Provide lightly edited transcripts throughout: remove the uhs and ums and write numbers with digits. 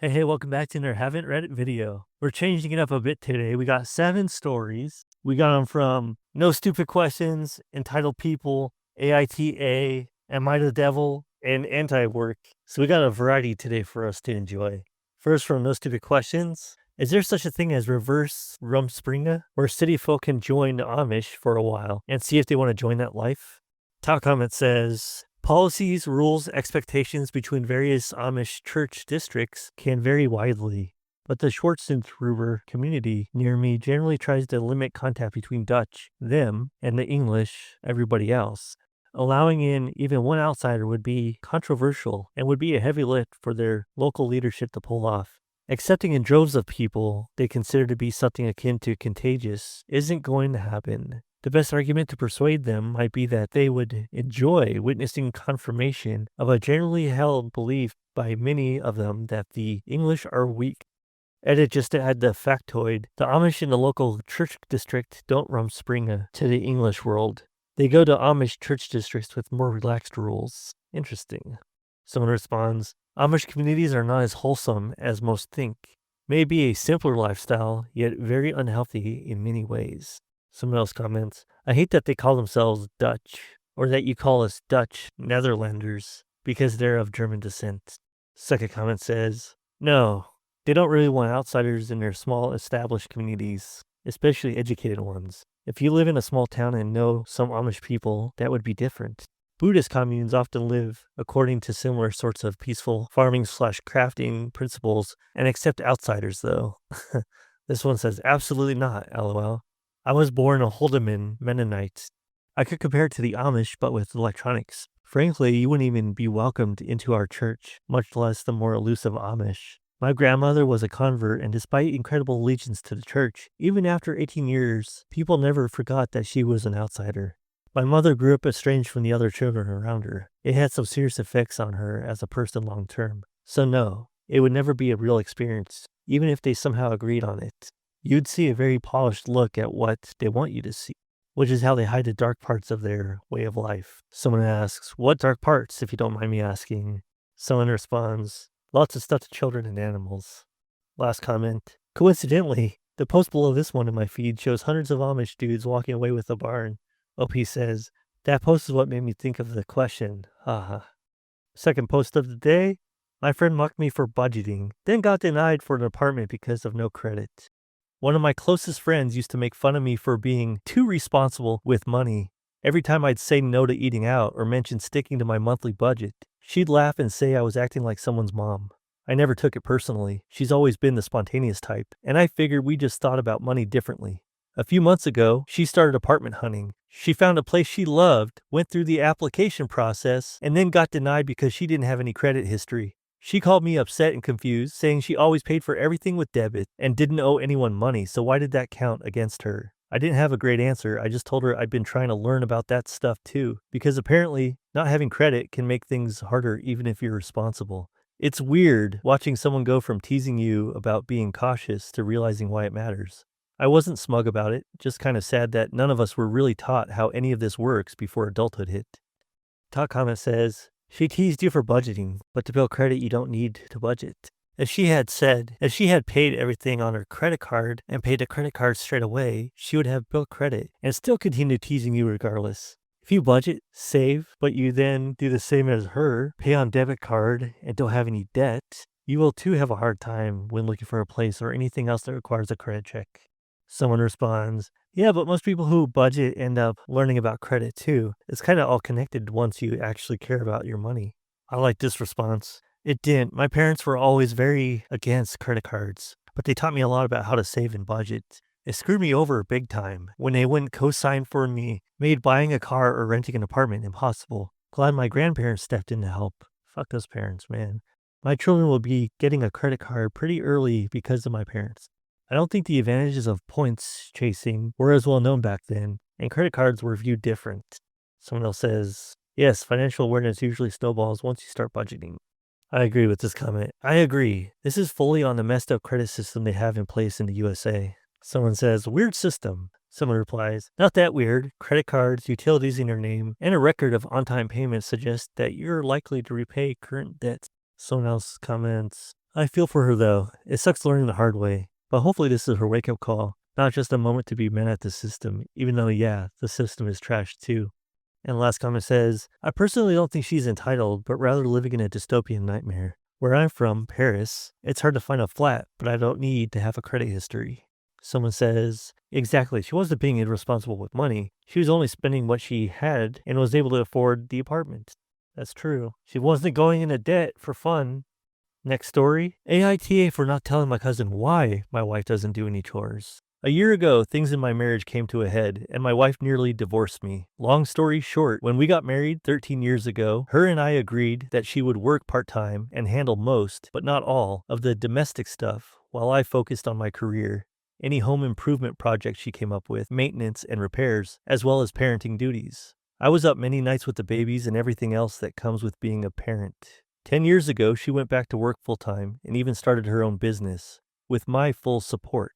Hey, welcome back to another Haven't Read It video. We're changing it up a bit today. We got 7 stories. We got them from No Stupid Questions, Entitled People, AITA, Am I the Devil, and Anti-Work. So we got a variety today for us to enjoy. First, from No Stupid Questions. Is there such a thing as reverse Rumspringa, where city folk can join the Amish for a while and see if they want to join that life? Top comment says, policies, rules, expectations between various Amish church districts can vary widely, but the Schwarzentruber community near me generally tries to limit contact between Dutch, them, and the English, everybody else. Allowing in even one outsider would be controversial and would be a heavy lift for their local leadership to pull off. Accepting in droves of people they consider to be something akin to contagious isn't going to happen. The best argument to persuade them might be that they would enjoy witnessing confirmation of a generally held belief by many of them that the English are weak. Edit just to add the factoid, the Amish in the local church district don't rumspringa to the English world. They go to Amish church districts with more relaxed rules. Interesting. Someone responds, Amish communities are not as wholesome as most think. May be a simpler lifestyle, yet very unhealthy in many ways. Someone else comments, I hate that they call themselves Dutch, or that you call us Dutch Netherlanders, because they're of German descent. Second comment says, no, they don't really want outsiders in their small established communities, especially educated ones. If you live in a small town and know some Amish people, that would be different. Buddhist communes often live according to similar sorts of peaceful farming/crafting principles and accept outsiders, though. This one says, absolutely not, lol. I was born a Holdeman Mennonite. I could compare it to the Amish, but with electronics. Frankly, you wouldn't even be welcomed into our church, much less the more elusive Amish. My grandmother was a convert, and despite incredible allegiance to the church, even after 18 years, people never forgot that she was an outsider. My mother grew up estranged from the other children around her. It had some serious effects on her as a person long term. So no, it would never be a real experience, even if they somehow agreed on it. You'd see a very polished look at what they want you to see, which is how they hide the dark parts of their way of life. Someone asks, what dark parts, if you don't mind me asking? Someone responds, lots of stuff to children and animals. Last comment. Coincidentally, the post below this one in my feed shows hundreds of Amish dudes walking away with a barn. OP says, that post is what made me think of the question. Haha. Second post of the day. My friend mocked me for budgeting, then got denied for an apartment because of no credit. One of my closest friends used to make fun of me for being too responsible with money. Every time I'd say no to eating out or mention sticking to my monthly budget, she'd laugh and say I was acting like someone's mom. I never took it personally. She's always been the spontaneous type, and I figured we just thought about money differently. A few months ago, she started apartment hunting. She found a place she loved, went through the application process, and then got denied because she didn't have any credit history. She called me upset and confused, saying she always paid for everything with debit and didn't owe anyone money, so why did that count against her? I didn't have a great answer. I just told her I'd been trying to learn about that stuff too, because apparently not having credit can make things harder even if you're responsible. It's weird watching someone go from teasing you about being cautious to realizing why it matters. I wasn't smug about it, just kind of sad that none of us were really taught how any of this works before adulthood hit. Top comment says, she teased you for budgeting, but to build credit you don't need to budget. If she had paid everything on her credit card and paid the credit card straight away, she would have built credit and still continue teasing you regardless. If you budget, save, but you then do the same as her, pay on debit card, and don't have any debt, you will too have a hard time when looking for a place or anything else that requires a credit check. Someone responds, yeah, but most people who budget end up learning about credit too. It's kind of all connected once you actually care about your money. I like this response. It didn't. My parents were always very against credit cards, but they taught me a lot about how to save and budget. It screwed me over big time when they wouldn't co-sign for me, made buying a car or renting an apartment impossible. Glad my grandparents stepped in to help. Fuck those parents, man. My children will be getting a credit card pretty early because of my parents. I don't think the advantages of points chasing were as well known back then, and credit cards were viewed different. Someone else says, yes, financial awareness usually snowballs once you start budgeting. I agree with this comment. I agree. This is fully on the messed up credit system they have in place in the USA. Someone says, weird system. Someone replies, not that weird. Credit cards, utilities in your name, and a record of on-time payments suggest that you're likely to repay current debt. Someone else comments, I feel for her though. It sucks learning the hard way, but hopefully this is her wake-up call, not just a moment to be mad at the system, even though, yeah, the system is trash too. And the last comment says, I personally don't think she's entitled, but rather living in a dystopian nightmare. Where I'm from, Paris, it's hard to find a flat, but I don't need to have a credit history. Someone says, exactly, she wasn't being irresponsible with money. She was only spending what she had and was able to afford the apartment. That's true. She wasn't going into debt for fun. Next story, AITA for not telling my cousin why my wife doesn't do any chores. A year ago, things in my marriage came to a head, and my wife nearly divorced me. Long story short, when we got married 13 years ago, her and I agreed that she would work part-time and handle most, but not all, of the domestic stuff, while I focused on my career. Any home improvement projects she came up with, maintenance and repairs, as well as parenting duties. I was up many nights with the babies and everything else that comes with being a parent. 10 years ago, she went back to work full-time and even started her own business, with my full support.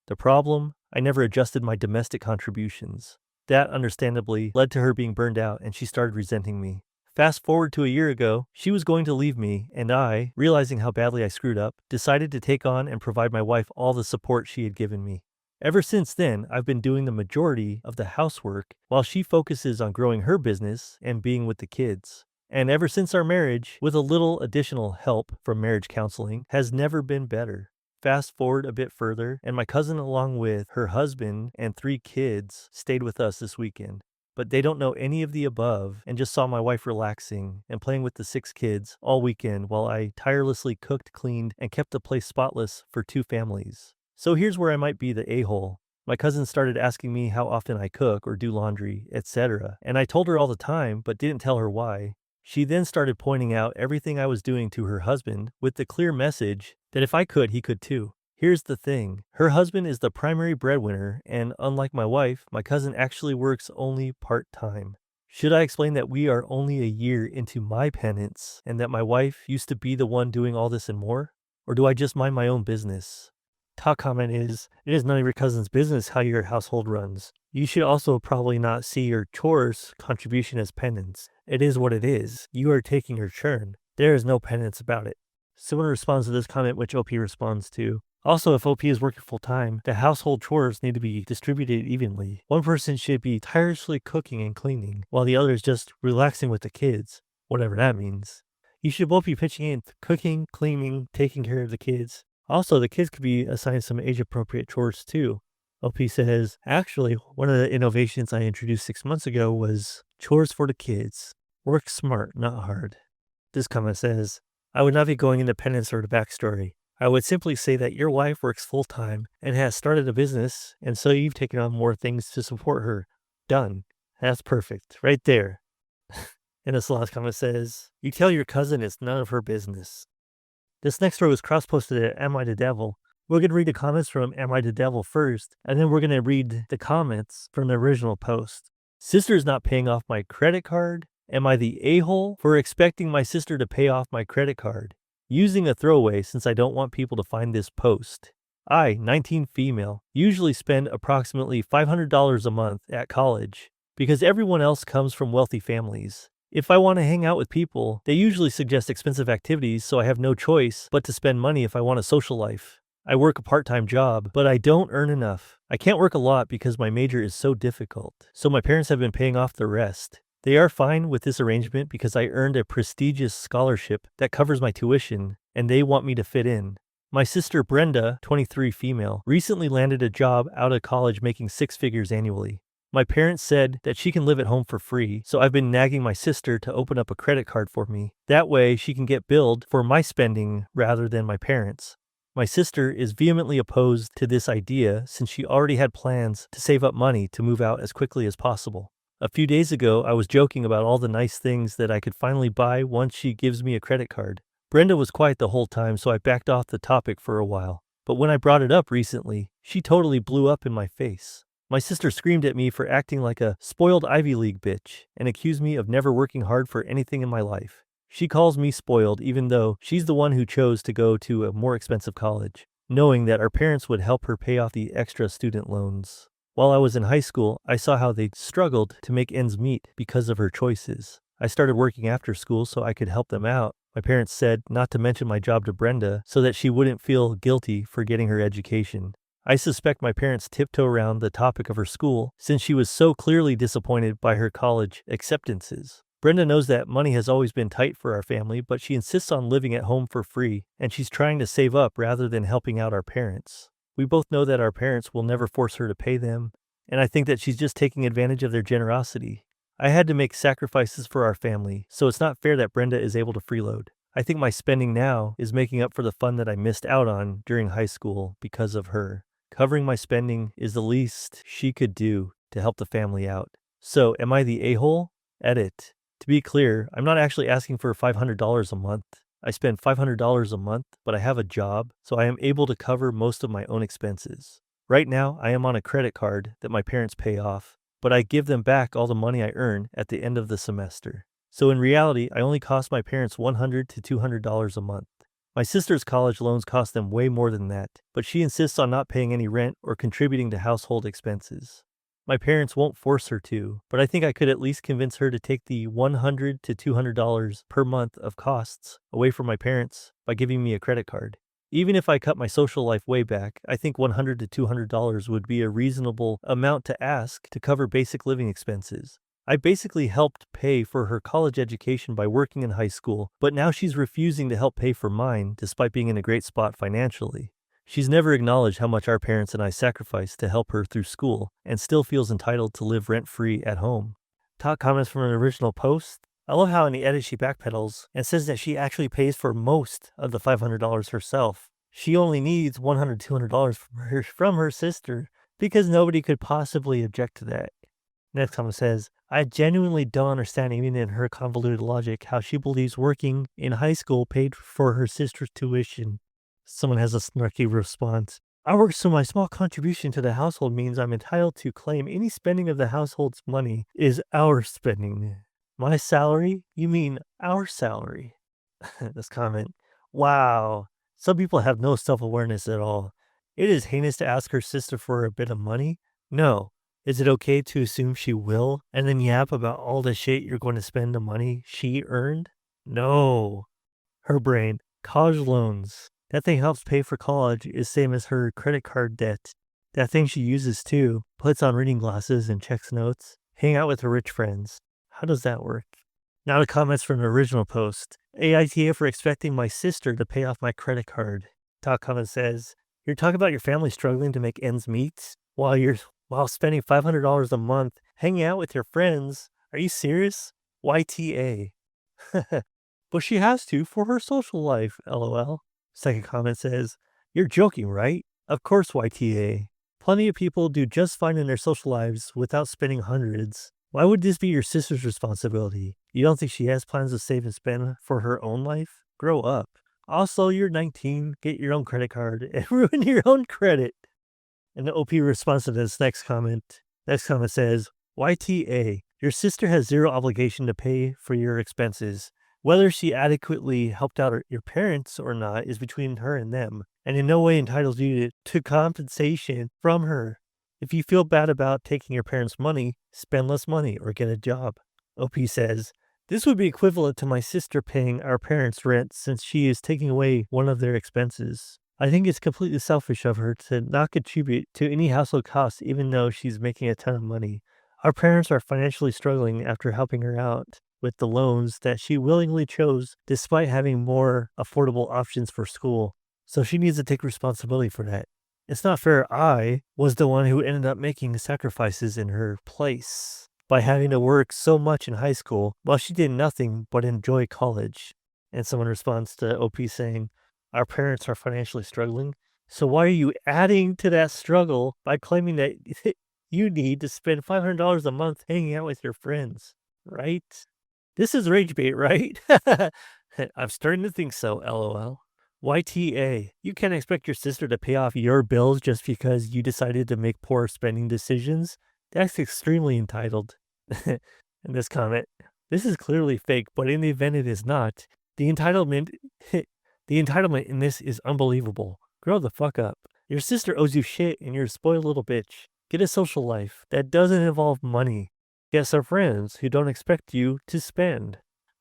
The problem? I never adjusted my domestic contributions. That, understandably, led to her being burned out and she started resenting me. Fast forward to a year ago, she was going to leave me, and I, realizing how badly I screwed up, decided to take on and provide my wife all the support she had given me. Ever since then, I've been doing the majority of the housework while she focuses on growing her business and being with the kids. And ever since our marriage, with a little additional help from marriage counseling, has never been better. Fast forward a bit further, and my cousin, along with her husband and 3 kids, stayed with us this weekend. But they don't know any of the above and just saw my wife relaxing and playing with the 6 kids all weekend while I tirelessly cooked, cleaned, and kept the place spotless for 2 families. So here's where I might be the a-hole. My cousin started asking me how often I cook or do laundry, etc., and I told her all the time, but didn't tell her why. She then started pointing out everything I was doing to her husband with the clear message that if I could, he could too. Here's the thing. Her husband is the primary breadwinner, and unlike my wife, my cousin actually works only part-time. Should I explain that we are only a year into my penance and that my wife used to be the one doing all this and more? Or do I just mind my own business? Top comment is, it is none of your cousin's business how your household runs. You should also probably not see your chores contribution as penance. It is what it is. You are taking your turn. There is no penance about it. Someone responds to this comment, which OP responds to. Also, if OP is working full-time, the household chores need to be distributed evenly. One person should be tirelessly cooking and cleaning, while the other is just relaxing with the kids, whatever that means. You should both be pitching in cooking, cleaning, taking care of the kids. Also, the kids could be assigned some age-appropriate chores too. OP says, actually, one of the innovations I introduced 6 months ago was chores for the kids. Work smart, not hard. This comment says, I would not be going into penance or the backstory. I would simply say that your wife works full-time and has started a business, and so you've taken on more things to support her. Done. That's perfect. Right there. And this last comment says, you tell your cousin it's none of her business. This next story was cross-posted at Am I the Devil? We're going to read the comments from Am I the Devil first, and then we're going to read the comments from the original post. Sister's not paying off my credit card. Am I the a-hole for expecting my sister to pay off my credit card? Using a throwaway since I don't want people to find this post. I, 19 female, usually spend approximately $500 a month at college because everyone else comes from wealthy families. If I want to hang out with people, they usually suggest expensive activities, so I have no choice but to spend money if I want a social life. I work a part-time job, but I don't earn enough. I can't work a lot because my major is so difficult, so my parents have been paying off the rest. They are fine with this arrangement because I earned a prestigious scholarship that covers my tuition, and they want me to fit in. My sister Brenda, 23 female, recently landed a job out of college making 6 figures annually. My parents said that she can live at home for free, so I've been nagging my sister to open up a credit card for me. That way she can get billed for my spending rather than my parents'. My sister is vehemently opposed to this idea since she already had plans to save up money to move out as quickly as possible. A few days ago, I was joking about all the nice things that I could finally buy once she gives me a credit card. Brenda was quiet the whole time, so I backed off the topic for a while. But when I brought it up recently, she totally blew up in my face. My sister screamed at me for acting like a spoiled Ivy League bitch and accused me of never working hard for anything in my life. She calls me spoiled even though she's the one who chose to go to a more expensive college, knowing that our parents would help her pay off the extra student loans. While I was in high school, I saw how they struggled to make ends meet because of her choices. I started working after school so I could help them out. My parents said not to mention my job to Brenda so that she wouldn't feel guilty for getting her education. I suspect my parents tiptoe around the topic of her school since she was so clearly disappointed by her college acceptances. Brenda knows that money has always been tight for our family, but she insists on living at home for free, and she's trying to save up rather than helping out our parents. We both know that our parents will never force her to pay them, and I think that she's just taking advantage of their generosity. I had to make sacrifices for our family, so it's not fair that Brenda is able to freeload. I think my spending now is making up for the fun that I missed out on during high school because of her. Covering my spending is the least she could do to help the family out. So, am I the a-hole? Edit. To be clear, I'm not actually asking for $500 a month. I spend $500 a month, but I have a job, so I am able to cover most of my own expenses. Right now, I am on a credit card that my parents pay off, but I give them back all the money I earn at the end of the semester. So in reality, I only cost my parents $100 to $200 a month. My sister's college loans cost them way more than that, but she insists on not paying any rent or contributing to household expenses. My parents won't force her to, but I think I could at least convince her to take the $100 to $200 per month of costs away from my parents by giving me a credit card. Even if I cut my social life way back, I think $100 to $200 would be a reasonable amount to ask to cover basic living expenses. I basically helped pay for her college education by working in high school, but now she's refusing to help pay for mine despite being in a great spot financially. She's never acknowledged how much our parents and I sacrificed to help her through school and still feels entitled to live rent-free at home. Top comments from an original post. I love how in the edit she backpedals and says that she actually pays for most of the $500 herself. She only needs $100, $200 from her sister because nobody could possibly object to that. Next comment says, I genuinely don't understand, even in her convoluted logic, how she believes working in high school paid for her sister's tuition. Someone has a snarky response. I work, so my small contribution to the household means I'm entitled to claim any spending of the household's money is our spending. My salary? You mean our salary? This comment. Wow. Some people have no self-awareness at all. It is heinous to ask her sister for a bit of money? No. Is it okay to assume she will and then yap about all the shit you're going to spend the money she earned? No. Her brain. College loans. That thing helps pay for college is same as her credit card debt. That thing she uses too. Puts on reading glasses and checks notes. Hang out with her rich friends. How does that work? Now the comments from an original post. AITA for expecting my sister to pay off my credit card. Top comment says, you're talking about your family struggling to make ends meet while spending $500 a month hanging out with your friends. Are you serious? YTA. But she has to for her social life, LOL. Second comment says, you're joking, right? Of course, YTA. Plenty of people do just fine in their social lives without spending hundreds. Why would this be your sister's responsibility? You don't think she has plans to save and spend for her own life? Grow up. Also, you're 19, get your own credit card, and ruin your own credit. And the OP responds to this next comment. Next comment says, YTA, your sister has zero obligation to pay for your expenses. Whether she adequately helped out your parents or not is between her and them, and in no way entitles you to compensation from her. If you feel bad about taking your parents' money, spend less money or get a job. OP says, this would be equivalent to my sister paying our parents' rent since she is taking away one of their expenses. I think it's completely selfish of her to not contribute to any household costs even though she's making a ton of money. Our parents are financially struggling after helping her out with the loans that she willingly chose despite having more affordable options for school. So she needs to take responsibility for that. It's not fair I was the one who ended up making sacrifices in her place by having to work so much in high school while she did nothing but enjoy college. And someone responds to OP saying, our parents are financially struggling. So why are you adding to that struggle by claiming that you need to spend $500 a month hanging out with your friends, right? This is rage bait, right? I'm starting to think so, LOL. YTA, you can't expect your sister to pay off your bills just because you decided to make poor spending decisions. That's extremely entitled. In this comment, this is clearly fake, but in the event it is not, the entitlement in this is unbelievable. Grow the fuck up. Your sister owes you shit and you're a spoiled little bitch. Get a social life that doesn't involve money. Get some friends who don't expect you to spend.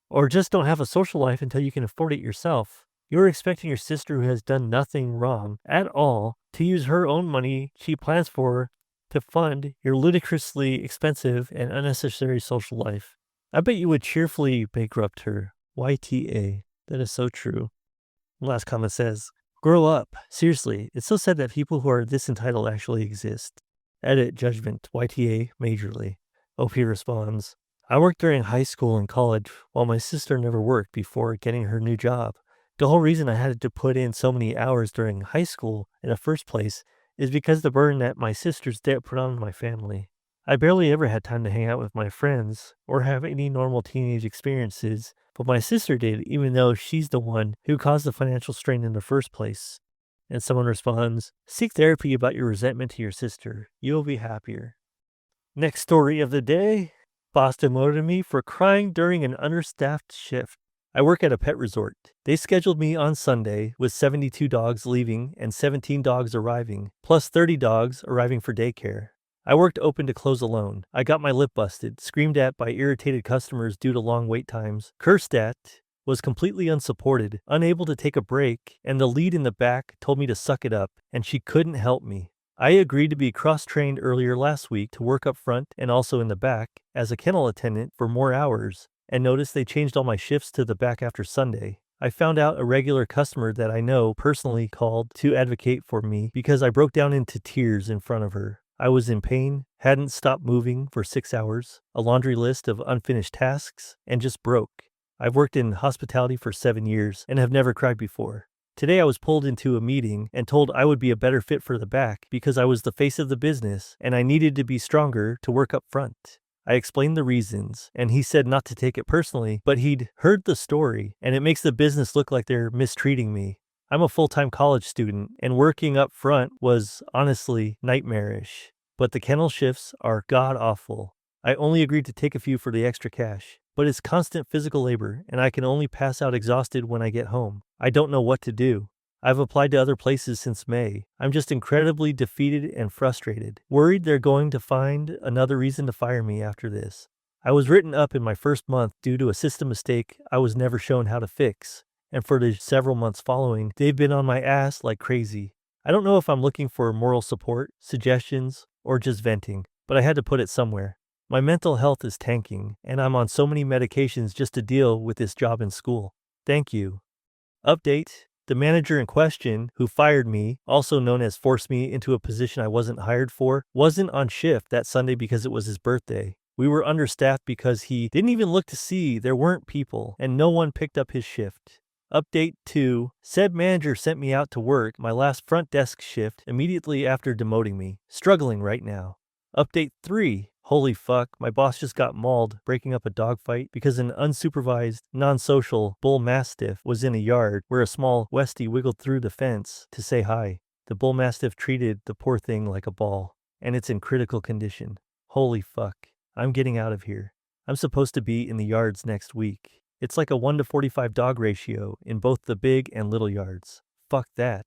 Or just don't have a social life until you can afford it yourself. You're expecting your sister who has done nothing wrong at all to use her own money she plans for to fund your ludicrously expensive and unnecessary social life. I bet you would cheerfully bankrupt her. YTA. That is so true. Last comment says, grow up. Seriously, it's so sad that people who are this entitled actually exist. Edit judgment. YTA majorly. OP responds, I worked during high school and college while my sister never worked before getting her new job. The whole reason I had to put in so many hours during high school in the first place is because the burden that my sister's debt put on my family. I barely ever had time to hang out with my friends or have any normal teenage experiences, but my sister did, even though she's the one who caused the financial strain in the first place. And someone responds, seek therapy about your resentment to your sister. You'll be happier. Next story of the day. Boss demoted me for crying during an understaffed shift. I work at a pet resort. They scheduled me on Sunday with 72 dogs leaving and 17 dogs arriving, plus 30 dogs arriving for daycare. I worked open to close alone. I got my lip busted, screamed at by irritated customers due to long wait times, cursed at, was completely unsupported, unable to take a break, and the lead in the back told me to suck it up, and she couldn't help me. I agreed to be cross-trained earlier last week to work up front and also in the back as a kennel attendant for more hours, and noticed they changed all my shifts to the back after Sunday. I found out a regular customer that I know personally called to advocate for me because I broke down into tears in front of her. I was in pain, hadn't stopped moving for 6 hours, a laundry list of unfinished tasks, and just broke. I've worked in hospitality for 7 years and have never cried before. Today I was pulled into a meeting and told I would be a better fit for the back because I was the face of the business and I needed to be stronger to work up front. I explained the reasons, and he said not to take it personally, but he'd heard the story, and it makes the business look like they're mistreating me. I'm a full-time college student, and working up front was honestly nightmarish. But the kennel shifts are god-awful. I only agreed to take a few for the extra cash, but it's constant physical labor, and I can only pass out exhausted when I get home. I don't know what to do. I've applied to other places since May. I'm just incredibly defeated and frustrated, worried they're going to find another reason to fire me after this. I was written up in my first month due to a system mistake I was never shown how to fix, and for the several months following, they've been on my ass like crazy. I don't know if I'm looking for moral support, suggestions, or just venting, but I had to put it somewhere. My mental health is tanking, and I'm on so many medications just to deal with this job in school. Thank you. Update. The manager in question, who fired me, also known as forced me into a position I wasn't hired for, wasn't on shift that Sunday because it was his birthday. We were understaffed because he didn't even look to see there weren't people, and no one picked up his shift. Update 2. Said manager sent me out to work my last front desk shift immediately after demoting me. Struggling right now. Update 3. Holy fuck, my boss just got mauled breaking up a dogfight because an unsupervised, non-social bull mastiff was in a yard where a small Westie wiggled through the fence to say hi. The bull mastiff treated the poor thing like a ball, and it's in critical condition. Holy fuck, I'm getting out of here. I'm supposed to be in the yards next week. It's like a 1:45 dog ratio in both the big and little yards. Fuck that.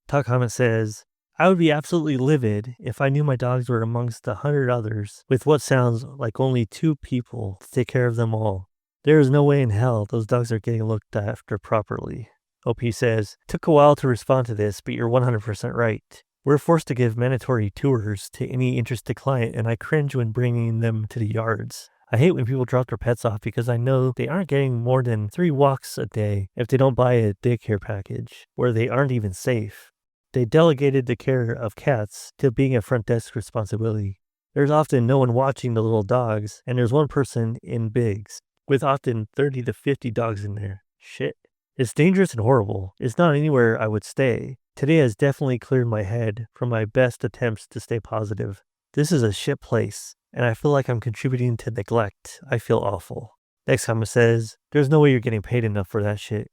Top comment says, I would be absolutely livid if I knew my dogs were amongst 100 others with what sounds like only 2 people to take care of them all. There is no way in hell those dogs are getting looked after properly. OP says, took a while to respond to this, but you're 100% right. We're forced to give mandatory tours to any interested client, and I cringe when bringing them to the yards. I hate when people drop their pets off because I know they aren't getting more than 3 walks a day if they don't buy a daycare package, where they aren't even safe. They delegated the care of cats to being a front desk responsibility. There's often no one watching the little dogs, and there's one person in bigs, with often 30 to 50 dogs in there. Shit. It's dangerous and horrible. It's not anywhere I would stay. Today has definitely cleared my head from my best attempts to stay positive. This is a shit place, and I feel like I'm contributing to neglect. I feel awful. Next comment says, there's no way you're getting paid enough for that shit.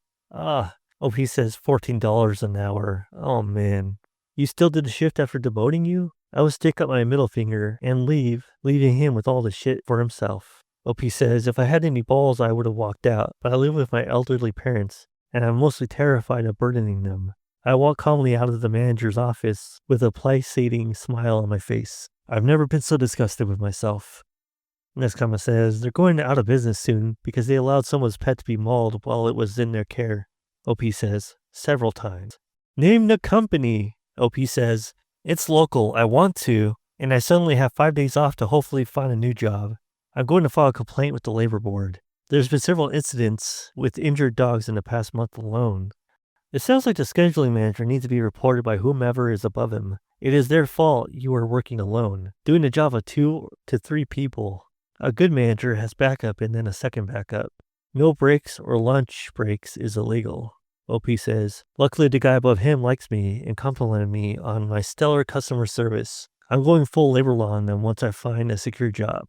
OP says $14 an hour. Oh man. You still did the shift after demoting you? I would stick up my middle finger and leaving him with all the shit for himself. OP says, if I had any balls, I would have walked out, but I live with my elderly parents, and I'm mostly terrified of burdening them. I walk calmly out of the manager's office with a placating smile on my face. I've never been so disgusted with myself. Next comment says, they're going out of business soon because they allowed someone's pet to be mauled while it was in their care. OP says, several times. Name the company. OP says, it's local. I want to, and I suddenly have 5 days off to hopefully find a new job. I'm going to file a complaint with the labor board. There's been several incidents with injured dogs in the past month alone. It sounds like the scheduling manager needs to be reported by whomever is above him. It is their fault you are working alone, doing a job of 2 to 3 people. A good manager has backup and then a second backup. No breaks or lunch breaks is illegal. OP says, luckily the guy above him likes me and complimented me on my stellar customer service. I'm going full labor law on them once I find a secure job.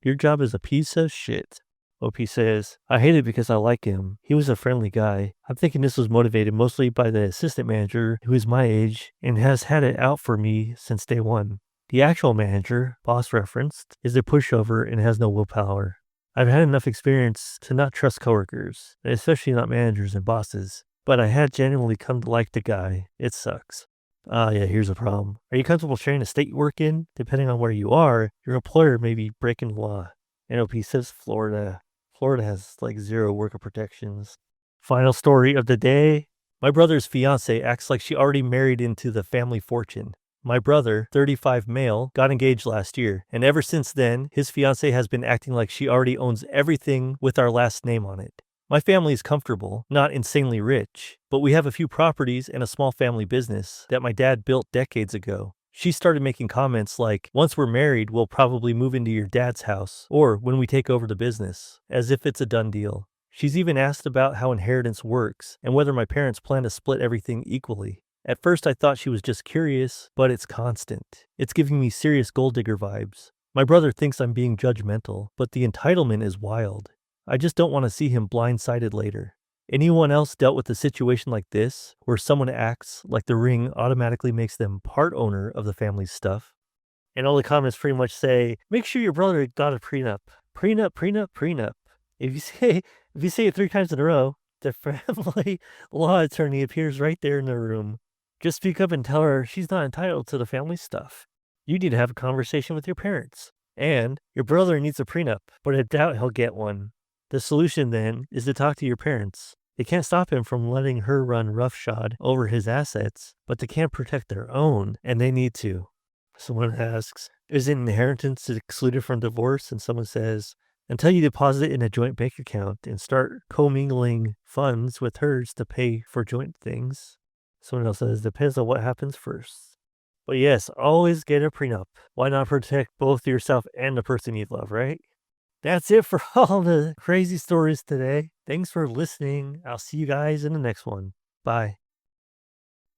Your job is a piece of shit. OP says, I hate it because I like him. He was a friendly guy. I'm thinking this was motivated mostly by the assistant manager who is my age and has had it out for me since day one. The actual manager, boss referenced, is a pushover and has no willpower. I've had enough experience to not trust coworkers, especially not managers and bosses, but I had genuinely come to like the guy. It sucks. Yeah, here's a problem. Are you comfortable sharing the state you work in? Depending on where you are, your employer may be breaking the law. NOP says Florida. Florida has like 0 worker protections. Final story of the day. My brother's fiance acts like she already married into the family fortune. My brother, 35 male, got engaged last year, and ever since then, his fiance has been acting like she already owns everything with our last name on it. My family is comfortable, not insanely rich, but we have a few properties and a small family business that my dad built decades ago. She started making comments like, once we're married, we'll probably move into your dad's house, or when we take over the business, as if it's a done deal. She's even asked about how inheritance works and whether my parents plan to split everything equally. At first I thought she was just curious, but it's constant. It's giving me serious gold digger vibes. My brother thinks I'm being judgmental, but the entitlement is wild. I just don't want to see him blindsided later. Anyone else dealt with a situation like this, where someone acts like the ring automatically makes them part owner of the family's stuff? And all the comments pretty much say, make sure your brother got a prenup. Prenup, prenup, prenup. If you say it 3 times in a row, the family law attorney appears right there in the room. Just speak up and tell her she's not entitled to the family stuff. You need to have a conversation with your parents. And your brother needs a prenup, but I doubt he'll get one. The solution then is to talk to your parents. They can't stop him from letting her run roughshod over his assets, but they can't protect their own, and they need to. Someone asks, is inheritance excluded from divorce? And someone says, until you deposit it in a joint bank account and start commingling funds with hers to pay for joint things. Someone else says, depends on what happens first. But yes, always get a prenup. Why not protect both yourself and the person you love, right? That's it for all the crazy stories today. Thanks for listening. I'll see you guys in the next one. Bye.